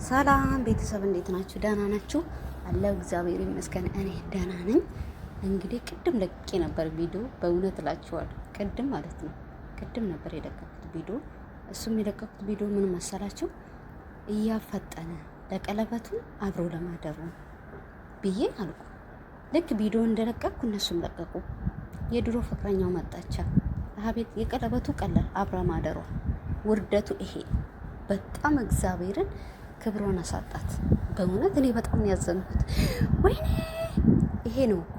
ሰላም ቤተሰብ እንዴት ናችሁ? ደህና ናችሁ? አለው እግዚአብሔር ይመስገን እኔ ደህና ነኝ። እንግዲህ ቅድም ለቅቄ ነበር ቪዲዮ በእውነት እላችኋለሁ። ቅድም ማለት ነው ቅድም ነበር የለቀኩት ቪዲዮ። እሱም የለቀኩት ቪዲዮ ምን መሰላችሁ? እያፈጠነ ለቀለበቱ አብሮ ለማደሩ ብዬ አልኩ። ልክ ቪዲዮ እንደለቀኩ እነሱም ለቀቁ። የድሮ ፍቅረኛው መጣቻ አቤት የቀለበቱ ቀላል አብራ ማደሯ ውርደቱ ይሄ በጣም እግዚአብሔርን ክብሯን አሳጣት። በእውነት እኔ በጣም ያዘንኩት ወይኔ ይሄ ነው እኮ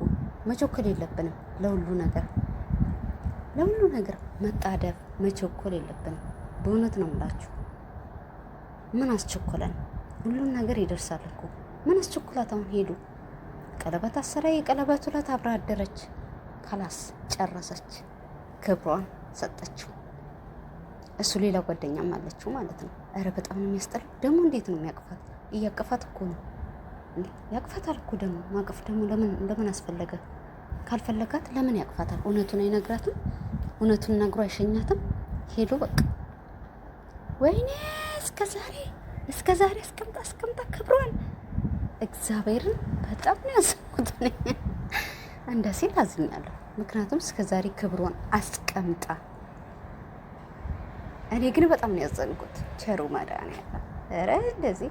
መቸኮል የለብንም ለሁሉ ነገር መጣደፍ መቸኮል የለብንም። በእውነት ነው የምላችሁ። ምን አስቸኮለን? ሁሉን ነገር ይደርሳል እኮ ምን አስቸኮላት? አሁን ሄዱ ቀለበት አሰራ፣ የቀለበቱ ዕለት አብራ አደረች። ካላስ ጨረሰች፣ ክብሯን ሰጠችው። እሱ ሌላ ጓደኛም አለችው ማለት ነው። አረ በጣም ነው የሚያስጠላው። ደግሞ እንዴት ነው የሚያቅፋት? እያቀፋት እኮ ነው ያቅፋታል እኮ ደግሞ ማቀፍ ደግሞ ለምን አስፈለገ? ካልፈለጋት ለምን ያቅፋታል? እውነቱን አይነግራትም? እውነቱን ነግሮ አይሸኛትም? ሄዶ በቃ ወይኔ እስከዛሬ አስቀምጣ ክብሯን እግዚአብሔርን በጣም ነው ያዘንኩት። እንደዚህ ላዝኛለሁ። ምክንያቱም እስከዛሬ ክብሯን አስቀምጣ እኔ ግን በጣም ነው ያዘንኩት። ቸሩ መድኃኒዓለም ኧረ እንደዚህ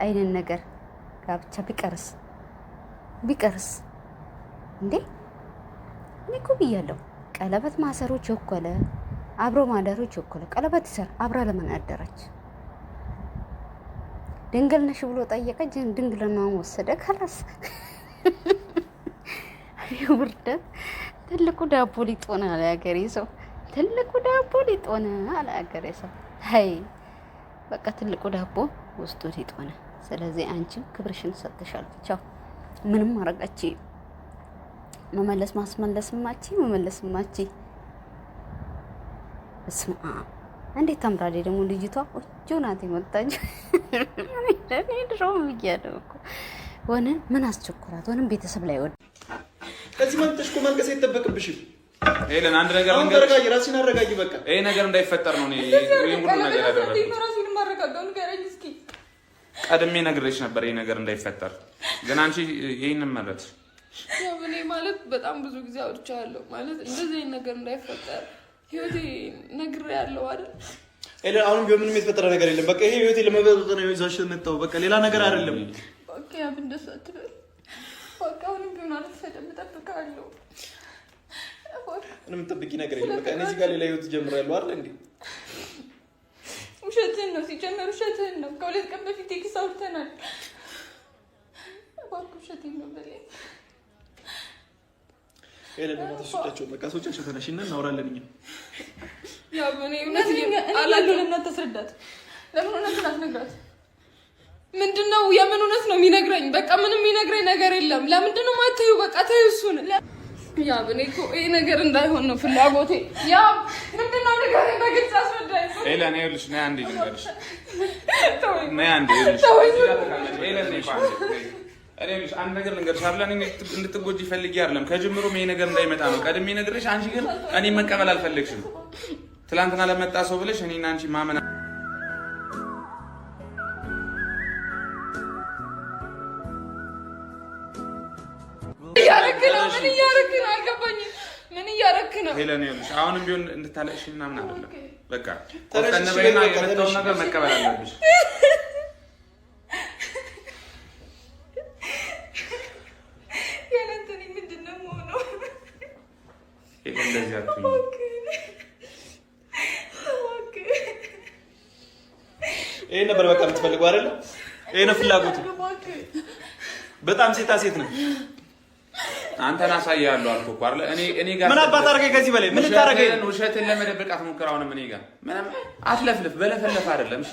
አይነት ነገር ጋብቻ ቢቀርስ እንዴ! እኔ እኮ ብያለሁ። ቀለበት ማሰሮ ቸኮለ፣ አብሮ ማደሩ ቸኮለ። ቀለበት ይሰራ አብራ ለምን አደረች? ድንግል ነሽ ብሎ ጠየቀች፣ ድንግልናዋን ወሰደ። ካላስ ውርደት ትልቁ ዳቦ ሊጦና አለ ያገሬ ሰው። ትልቁ ዳቦ ሊጦና አለ ያገሬ ሰው። አይ በቃ ትልቁ ዳቦ ውስጡ ሊጦና። ስለዚህ አንቺም ክብርሽን ሰጥተሻል። ቻው። ምንም አረጋች መመለስማች እስማ እንዴት ታምራለች ደግሞ ልጅቷ። ቆንጆ ናት የመጣች። እኔ ድሮም ብያለሁ እኮ ወንን ምን አስቸኮላት? ወንን ቤተሰብ ላይ ወደ ከዚህ መጥተሽ እኮ ማልቀስ አይጠበቅብሽም። ኤለን አንድ ነገር አረጋጊ፣ ራስሽን አረጋጊ። በቃ ይሄ ነገር እንዳይፈጠር ነው። እኔ ሁሉ ነገር ያደረኩት ቀድሜ ነግሬሽ ነበር፣ ይሄ ነገር እንዳይፈጠር። ግን አንቺ ይሄንን ማለት ያው እኔ ማለት በጣም ብዙ ጊዜ አውርቻለሁ ማለት እንደዚህ አይነት ነገር እንዳይፈጠር ህይወቴ ነግሬያለሁ አይደል? ኤለን አሁን ቢሆን ምንም የተፈጠረ ነገር የለም። በቃ ይሄ ህይወቴ ለመበጠጥ ነው ይዛሽ መጣው። በቃ ሌላ ነገር አይደለም። በቃ ያብ እንደሱ አትበል። በቃ አሁንም ቢሆን አልተፈጠም፣ እጠብቃለሁ። ምንም ጠብቂ ነገር የለም። በቃ እኔ እዚህ ጋር ሌላ ህይወት ጀምራለሁ አይደል እንዴ? ውሸትህን ነው ሲጀመር፣ ውሸትህን ነው። ከሁለት ቀን በፊት ቴክስት አውርተናል። እባክህ ውሸትህን ነው በለኝ። ኤለን እናትሽጣቸው በቃ ሰዎቻቸው ተነሽና እናወራለን። እኛ ያው እኔ እውነት አላለው ለምን ተስረዳት? ለምን እውነቱን አትነግራት? ምንድነው የምን እውነት ነው የሚነግረኝ? በቃ ምንም የሚነግረኝ ነገር የለም። ለምንድነው ማትዩ? በቃ ተይው እሱን። ያ እኔ እኮ ይሄ ነገር እንዳይሆን ነው ፍላጎቴ። ያ ምንድነው ነገር በግልጽ አስረዳኝ። ኤለን ይኸውልሽ፣ ነይ አንዴ ልንገርሽ። ኤለን እኔ ልጅ አንድ ነገር ልንገርሽ አይደል? እኔ እንድትጎጂ ፈልጌ አይደለም። ከጅምሩም ይሄ ነገር እንዳይመጣ ነው ቀድሜ ነግሬሽ። አንቺ ግን እኔ መቀበል አልፈለግሽም። ትላንትና ለመጣ ሰው ብለሽ እኔና አንቺ ማመን ምን እያረክ ነው? ሄለን ይኸውልሽ፣ አሁንም ቢሆን እንድታለቅሽ ምናምን አይደለም። በቃ ተነበይና የመጣውን ነገር መቀበል አለብሽ። የለንተኒ ምንድነው ሆኖ? ሄለን እንደዚህ አትሁኝ። ይሄ ነበር በቃ የምትፈልገው አይደል? ይሄ ነው ፍላጎቱ። በጣም ሴት ነው። አንተን አሳያለሁ አልኩህ እኮ አይደል? እኔ ጋር ምን አባት አደረገኝ? ከዚህ በላይ ምን ታረገኝ? ውሸትን ለመደበቅ አትሞክር። አሁንም እኔ ጋር ምንም አትለፍልፍ። በለፈለፍ አይደለም። እሺ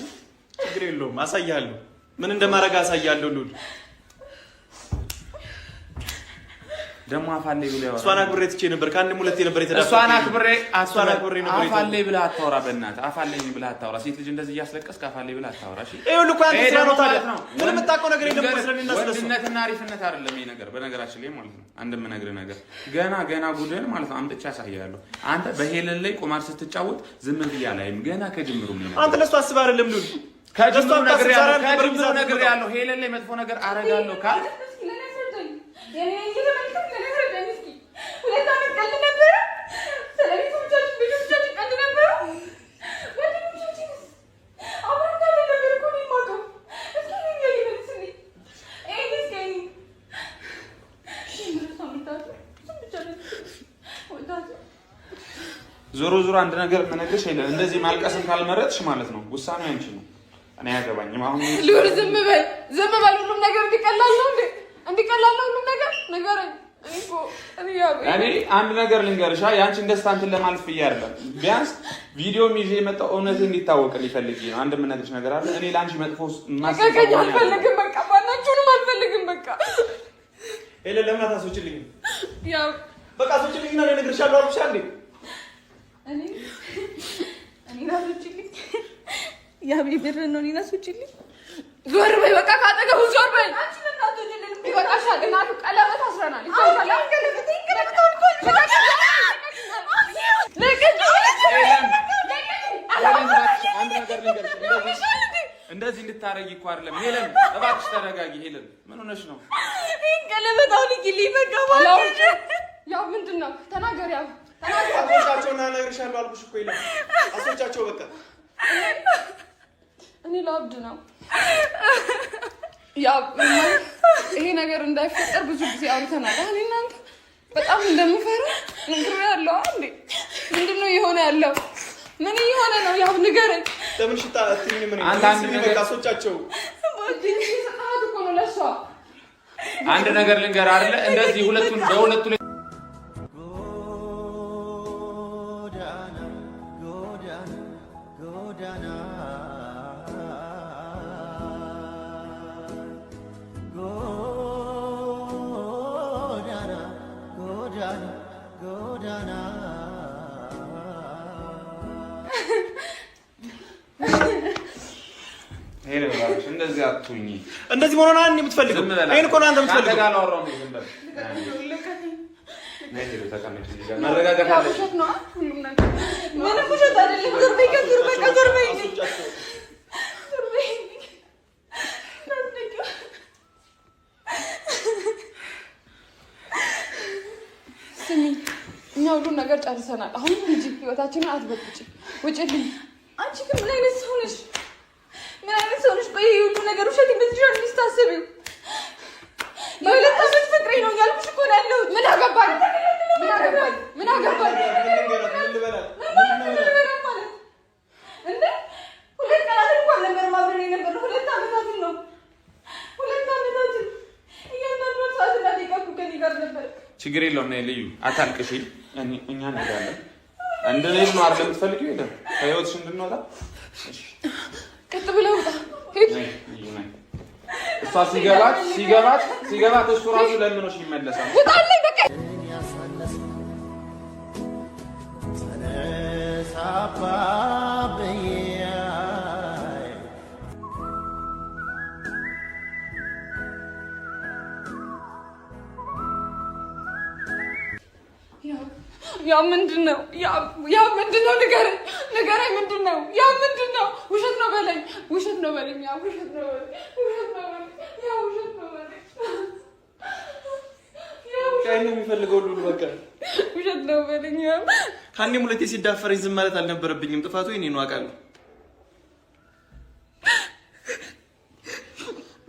ችግር የለውም። አሳያለሁ። ምን እንደማረጋ አሳያለሁ። ሉል ደግሞ አፋለይ ብለህ ያወራ። እሷን አክብሬ ትቼ ነበር። ከአንድም ሁለቴ ነበር የተዳፈረ። እሷን አክብሬ ነበር። አፋለይ ብለህ አታወራ። በእናትህ አፋለይ ብለህ አታወራ። ሴት ልጅ እንደዚህ እያስለቀስክ አፋለይ ብለህ አታወራ። እሺ ይኸውልህ እኮ አንተ ስራ ነው ታዲያ። ምንም የምታውቀው ነገር የለም። ስለኔና ስለሱ ወንድነትና አሪፍነት አይደለም ይሄ ነገር። በነገራችን ላይ ማለት ነው አንድ የምነግርህ ነገር ገና ጉድህን ማለት ነው አምጥቼ አሳያለሁ። አንተ በሄለን ላይ ቁማር ስትጫወት ዝም ብዬ አላይም። ገና ከጅምሩ ምን አንተ ለሱ አስበህ አይደለም ሉል ከጅምሩ ነገር ያለው ሄለን ላይ መጥፎ ነገር አረጋለሁ ካል ዞሮ ዞሮ አንድ ነገር መነገርሽ ሄለን እንደዚህ ማልቀስን ካልመረጥሽ ማለት ነው ውሳኔው አንቺ ነው። እኔ አያገባኝም። አሁን ልውል ዝም በል ሁሉም ነገር እንዲቀላል ነው ሁሉም ነገር ነገረኝ። እኔ አንድ ነገር ልንገርሻ ያንቺን ደስታ እንትን ለማለት ብዬ አይደለም። ቢያንስ ቪዲዮም ይዤ የመጣው እውነት እንዲታወቅ ሊፈልግ ነው። አንድ የምነግርሽ ነገር አለ። እኔ ለአንቺ መጥፎ ማስቀቀኝ አልፈልግም። በቃ ባናችሁንም አልፈልግም። በቃ ሄለን ለምን አታስወጪልኝ? ያው በቃ አስወጪልኝ እና ልነግርሻለሁ አልኩሽ አንዴ። እኔ ናስወጪልኝ ያብ ይብር ነው እኔ ናስወጪልኝ። ዞር በይ በቃ ካጠገቡ ዞር በይ። አንቺ ለምን አትወጪልኝ? ይበቃሻል። እናቱ ቀለበት አስረናል። ይታወቃል። ቀለበት እንደዚህ እንድታረጊ እኮ አይደለም ሄለን። እባክሽ ተረጋጊ ሄለን። ምን ሆነሽ ነው? ቀለበት አውልቂልኝ በቃ ማለት ያው ምንድን ነው? ተናገር ያው አሶቻቸውና እነግርሻለሁ አልኩሽ እኮ ይላል። አሶቻቸው በቃ እኔ ለአብድ ነው ያው ይሄ ነገር እንዳይፈጠር ብዙ ጊዜ አውርተናል። እኔ እናንተ በጣም እንደምፈራ ነግሬያለሁ። እንዴ ምንድነው የሆነ ያለው? ምን እየሆነ ነው? ያው ንገረኝ። ለምን ሽታ አትይኝ? ምን አንድ ነገር አሶቻቸው ሰጣት እኮ ነው ለሷ። አንድ ነገር ልንገር አይደለ? እንደዚህ ሁለቱን በሁለቱ እንደዚህ አትሁኚ። እንደዚህ መሆን አንተ የምትፈልገው አይን እኮ ነው አንተ የምትፈልገው። አንተ ጋር አወራው ነው ዝም በል። መረጋጋት አለ። ሁሉም ነገር ምንም ውሸት አይደለም። ዞር በይ ዞር በቃ ዞር በይ። ስሚ እኛ ሁሉም ነገር ጨርሰናል። አሁን ሂጂ፣ ህይወታችንን አትበጥጪ። ውጪልኝ። አንቺ ግን ምን አይነት ሰው ነሽ? ምን አይነት ሰው ነሽ? ቆይ ሁሉ ነገር ውሸት እንደዚህ ነው የሚታሰቢው? የሁለት ዓመት ፍቅሬ ነው ያልኩሽ እኮ ነው ያለሁት። ምን አገባኝ? ምን አገባኝ? ምን አገባኝ? እንዴ ሁለት ቀናት እንኳን ነበር ማብረን የነበረው። ሁለት ዓመታትን ነው። ሁለት ዓመታትን እያንዳንዱ ሰዓት እንዳደቀኩ ከኔ ጋር ነበር። ችግር የለውም። ነይ ልዩ አታልቅሽ። እኛ እንሄዳለን። እንደዚህ ነው አይደል የምትፈልጊው? የለም ከህይወትሽ እንድንወጣ ቀጥ ብለው ውጣ። ሂድ። እሷ ሲገባት እሱ ራሱ ለምኖሽ ይመለሳል። ውጣልኝ በቃ። ያ ምንድን ነው? ያ ምንድን ነው? ንገረኝ፣ ምንድን ነው? ያ ምንድን ነው? ውሸት ነው በለኝ፣ ውሸት ነው በለኝ፣ ያ ውሸት ነው በለኝ፣ ውሸት ነው በለኝ፣ ያ ውሸት ነው በለኝ። ከእኔ የሚፈልገው ሁሉ በቃ ውሸት ነው በለኝ። ያ ከአንዴም ሁለቴ ሲዳፈረኝ ዝም ማለት አልነበረብኝም። ጥፋቱ የእኔ ነው አውቃለሁ።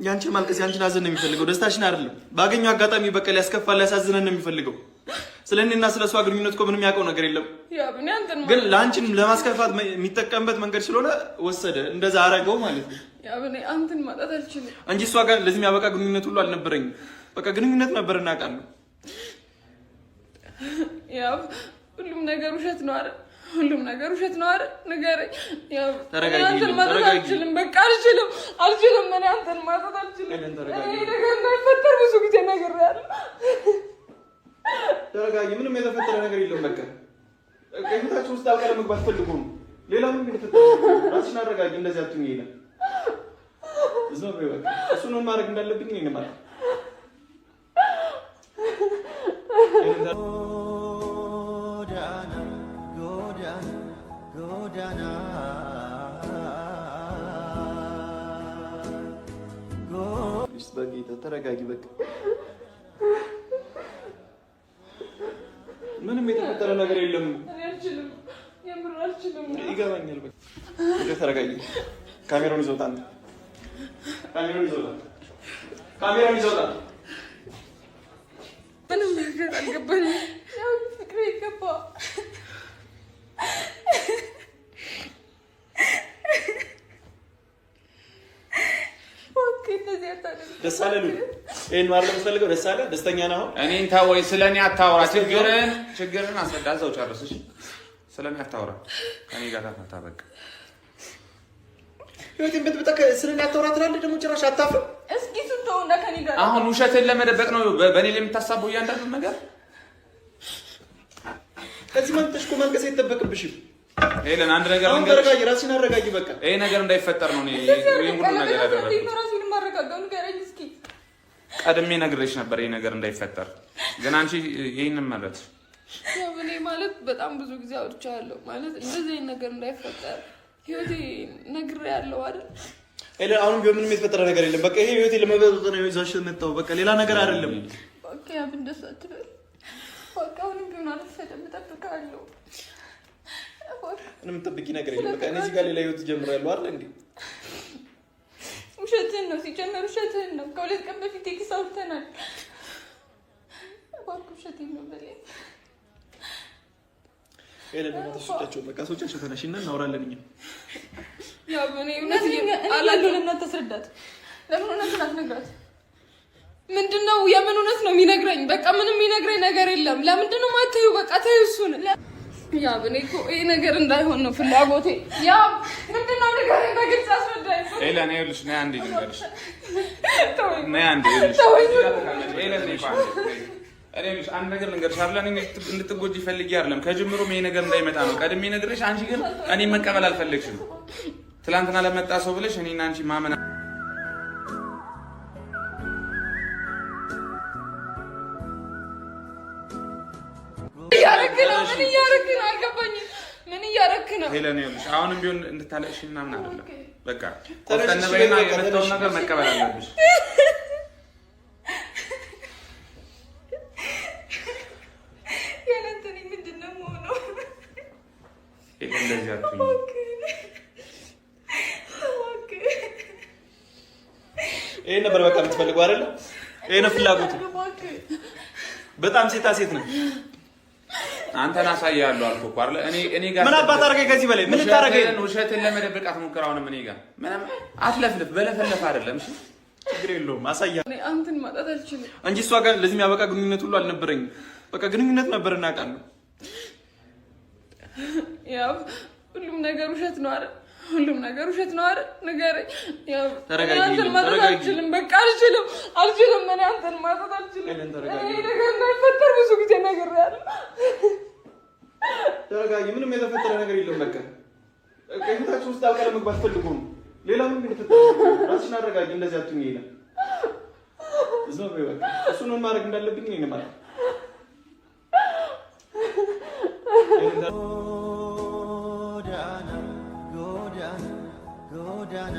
ያንቺን ማልቀስ ያንቺን ሀዘን ነው የሚፈልገው፣ ደስታሽን አይደለም። ባገኘው አጋጣሚ በቃ ሊያስከፋል ሊያሳዝነን ነው የሚፈልገው። ስለ እኔና ስለ እሷ ግንኙነት እኮ ምንም ያውቀው ነገር የለም። ግን ለአንቺን ለማስከፋት የሚጠቀምበት መንገድ ስለሆነ ወሰደ፣ እንደዛ አረገው ማለት ነው። አንተን ማጣት አልችልም እንጂ እሷ ጋር ለዚህ የሚያበቃ ግንኙነት ሁሉ አልነበረኝም። በቃ ግንኙነት ነበር እናውቃለሁ። ያው ሁሉም ነገር ውሸት ነው አይደል? ሁሉም ነገር ውሸት ነው አይደል? ንገረኝ። ያው አንተን ማጣት አልችልም። በቃ አልችልም። እኔ አንተን ማጣት አልችልም። ይሄ ነገር እንዳይፈጠር ብዙ ጊዜ ነግሬያለሁ። ተረጋጊ። ምንም የተፈጠረ ነገር የለም። በቃ ከህይወታችሁ ውስጥ ጣልቃ ለመግባት ፈልጎ ነው። ሌላ ምንም የተፈጠረ ነገር ራስሽን አረጋጊ። እንደዚህ አትሁኚ ይላል። እዛው በቃ እሱን ማድረግ እንዳለብኝ እኔ ማለት ጎዳና በጌታ ተረጋጊ። በቃ ምንም የተፈጠረ ነገር የለም። እኔ አልችልም፣ የምር አልችልም። ይገባኛል። በቃ ተረጋጊ። ካሜራውን ይዘውታል። ካሜራውን ይዘውታል። ምንም ነገር አልገባኝም። ያው ፍቅሬ ገባ። ደስ አለ ሉል። ይሄን ማለት የምትፈልገው ደስ አለ? ደስተኛ ነህ አሁን? እኔን ተወኝ። ስለኔ አታውራ። ችግርን አስረዳ። እዛው ጨርስ። እሺ፣ ስለኔ አታውራ። ከኔ ጋር ታታ በቃ ህይወቴን በጥብጣ ስለኔ አታውራ ትላለህ። ደግሞ ጭራሽ አታፍርም? እስኪ ስትሆንና ከኔ ጋር አሁን ውሸትን ለመደበቅ ነው በእኔ ላይ የምታሳበው እያንዳንዱ ነገር። ከዚህ ማንተሽ እኮ ማልቀስ አይጠበቅብሽም። ሄለን አንድ ነገር አሁን ተረጋጊ፣ ራስሽን አረጋጊ። በቃ ይሄ ነገር እንዳይፈጠር ነው ይሄን ሁሉ ነገር ያደረኩት። ቀድሜ ነግሬሽ ነበር ይሄ ነገር እንዳይፈጠር፣ ግን አንቺ ይሄንን መረጥሽ። ያው እኔ ማለት በጣም ብዙ ጊዜ አውርቻለሁ ማለት እንደዚህ አይነት ነገር እንዳይፈጠር ህይወቴ ነግሬያለሁ አይደል? አሁን ቢሆን ምንም የተፈጠረ ነገር የለም። በቃ ይሄ ህይወቴ ለመበጠጥ ነው ይዛሽ መጣው። በቃ ሌላ ነገር አይደለም። በቃ ያብ እንደሱ አትበል። በቃ አሁንም ቢሆን አልፈደም፣ እጠብቅሃለሁ። ምንም ጠብቂ ነገር የለም። በቃ እኔ እዚህ ጋር ሌላ ህይወት ጀምራለሁ አይደል እንዴ? ውሸትህን ነው ሲጀመር፣ ውሸትህን ነው። ከሁለት ቀን በፊት ቴክስት አውርተናል። እባክህ ውሸትህን ነው በለኝ። ተሰጣቸው በቃ ሰዎቻቸው ተነሽና እናወራለን። እኛ ያው እኔ እውነት አላለው። ለምን አታስረዳት? ለምን እውነቱን አትነግራት? ምንድነው የምን እውነት ነው የሚነግረኝ? በቃ ምንም የሚነግረኝ ነገር የለም። ለምንድን ነው የማትይው? በቃ ተይው እሱን። ያ እኔ እኮ ይሄ ነገር እንዳይሆን ነው ፍላጎቴ። ያ ምንድነው ንገረኝ፣ በግልጽ አስረዳኝ። ኤለን ይኸውልሽ፣ ነይ አንዴ ልንገርሽ። ነይ አንዴ ይኸውልሽ፣ አንድ ነገር ልንገርሽ። አብላን እንድትጎጂ ፈልጌ አይደለም፣ ከጅምሩም ይሄ ነገር እንዳይመጣ ነው ቀድሜ ነግሬሽ። አንቺ ግን እኔ መቀበል አልፈለግሽም። ትላንትና ለመጣ ሰው ብለሽ እኔና አንቺ ማመን ምን እያደረግህ ነው? አልገባኝም። ምን እያደረግህ ነው? ሄለን ይኸውልሽ፣ አሁንም ቢሆን እንድታለቅሽ ምናምን አይደለም። በቃ ቆፍጠን በይና የመጣውን ነገር መቀበል አለብሽ። እንደዚህ አትሁኝ። ይሄን ነበር በቃ የምትፈልገው አይደል? ይሄ ነው ፍላጎት። በጣም ሴታ ሴት ነው። አንተን አሳያለሁ አልኩህ እኮ አይደል? እኔ ጋር ምን አባት አደረገኝ? ከዚህ በላይ ምን ታረገኝ? ውሸትን ለመደበቅ አትሞክር። አሁንም እኔ ጋር ምንም አትለፍልፍ። በለፈለፍ አይደለም። እሺ ችግር የለውም። አሳያ እኔ አንተን ማጣት አልችልም እንጂ እሷ ጋር ለዚህ የሚያበቃ ግንኙነት ሁሉ አልነበረኝም። በቃ ግንኙነት ነበር እናውቃለን። ያው ሁሉም ነገር ውሸት ነው አይደል? ሁሉም ነገር ውሸት ነው አይደል? ንገረኝ። ያው አንተን ማጣት አልችልም። በቃ አልችልም። እኔ አንተን ማጣት አልችልም። ይሄ ነገር እንዳይፈጠር ብዙ ጊዜ ነግሬሃለሁ። ተረጋጊ። ምንም የተፈጠረ ነገር የለም። በቃ ከህይወታችሁ ውስጥ አልቀረ መግባት ፈልጎ ነው። ሌላ ምንም የተፈጠረ ራስሽን አረጋጊ። እንደዚህ አትሁኝ። ይላል እዛው በቃ እሱን ምን ማድረግ እንዳለብኝ እኔ ነው ማለት ጎዳና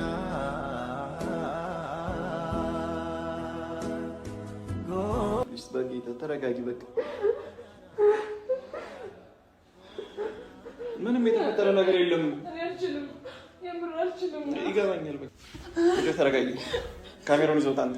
በጌታ ተረጋጊ። በቃ ምንም የተፈጠረ ነገር የለም። እኔ አልችልም፣ የምር አልችልም። ይገባኛል። በቃ ተረጋጊ። ካሜራውን ይዘውታል።